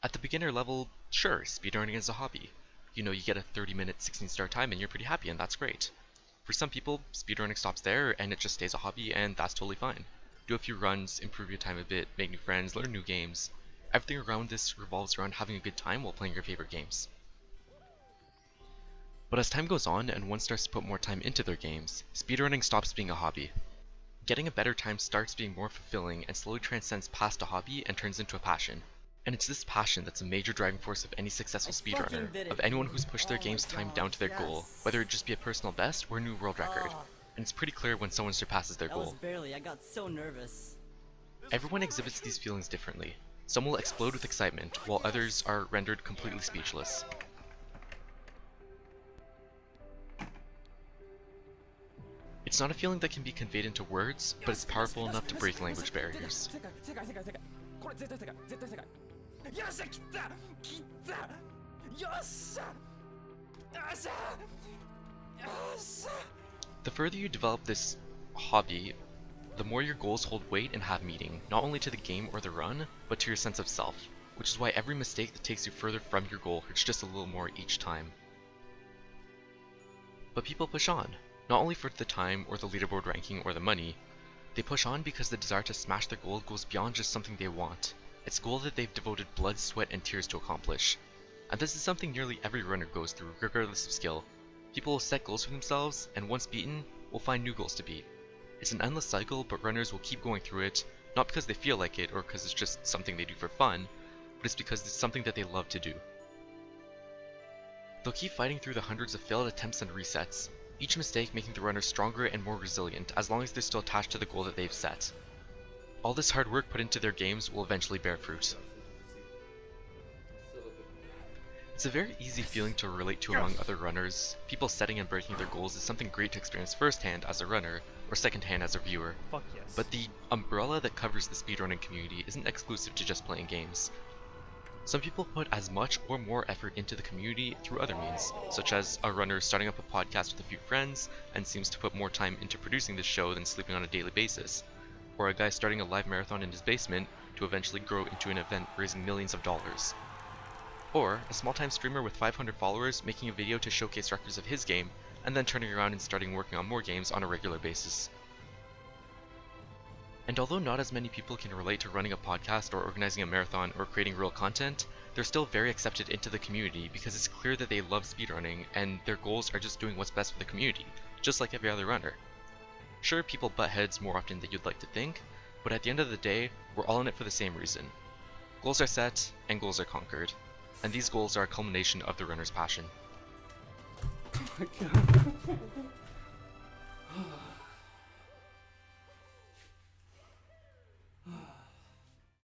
At the beginner level, sure, speedrunning is a hobby. You know, you get a 30-minute 16-star time and you're pretty happy, and that's great. For some people, speedrunning stops there and it just stays a hobby, and that's totally fine. Do a few runs, improve your time a bit, make new friends, learn new games. Everything around this revolves around having a good time while playing your favorite games. But as time goes on and one starts to put more time into their games, speedrunning stops being a hobby. Getting a better time starts being more fulfilling and slowly transcends past a hobby and turns into a passion. And it's this passion that's a major driving force of any successful speedrunner, of anyone who's pushed their game's time down to their goal, whether it just be a personal best or a new world record. And it's pretty clear when someone surpasses their goal. I got so nervous. Everyone exhibits these feelings differently. Some will explode with excitement, while others are rendered completely speechless. It's not a feeling that can be conveyed into words, but it's powerful enough to break language barriers. The further you develop this hobby, the more your goals hold weight and have meaning, not only to the game or the run, but to your sense of self, which is why every mistake that takes you further from your goal hurts just a little more each time. But people push on, not only for the time or the leaderboard ranking or the money. They push on because the desire to smash their goal goes beyond just something they want. It's a goal that they've devoted blood, sweat, and tears to accomplish. And this is something nearly every runner goes through, regardless of skill. People will set goals for themselves, and once beaten, will find new goals to beat. It's an endless cycle, but runners will keep going through it, not because they feel like it or because it's just something they do for fun, but it's because it's something that they love to do. They'll keep fighting through the hundreds of failed attempts and resets, each mistake making the runner stronger and more resilient as long as they're still attached to the goal that they've set. All this hard work put into their games will eventually bear fruit. It's a very easy feeling to relate to among other runners. People setting and breaking their goals is something great to experience firsthand as a runner, or secondhand as a viewer. Fuck yes. But the umbrella that covers the speedrunning community isn't exclusive to just playing games. Some people put as much or more effort into the community through other means, such as a runner starting up a podcast with a few friends and seems to put more time into producing the show than sleeping on a daily basis, or a guy starting a live marathon in his basement to eventually grow into an event raising millions of dollars. Or a small-time streamer with 500 followers making a video to showcase records of his game and then turning around and starting working on more games on a regular basis. And although not as many people can relate to running a podcast or organizing a marathon or creating real content, they're still very accepted into the community because it's clear that they love speedrunning and their goals are just doing what's best for the community, just like every other runner. Sure, people butt heads more often than you'd like to think, but at the end of the day, we're all in it for the same reason. Goals are set, and goals are conquered, and these goals are a culmination of the runner's passion. Oh my god.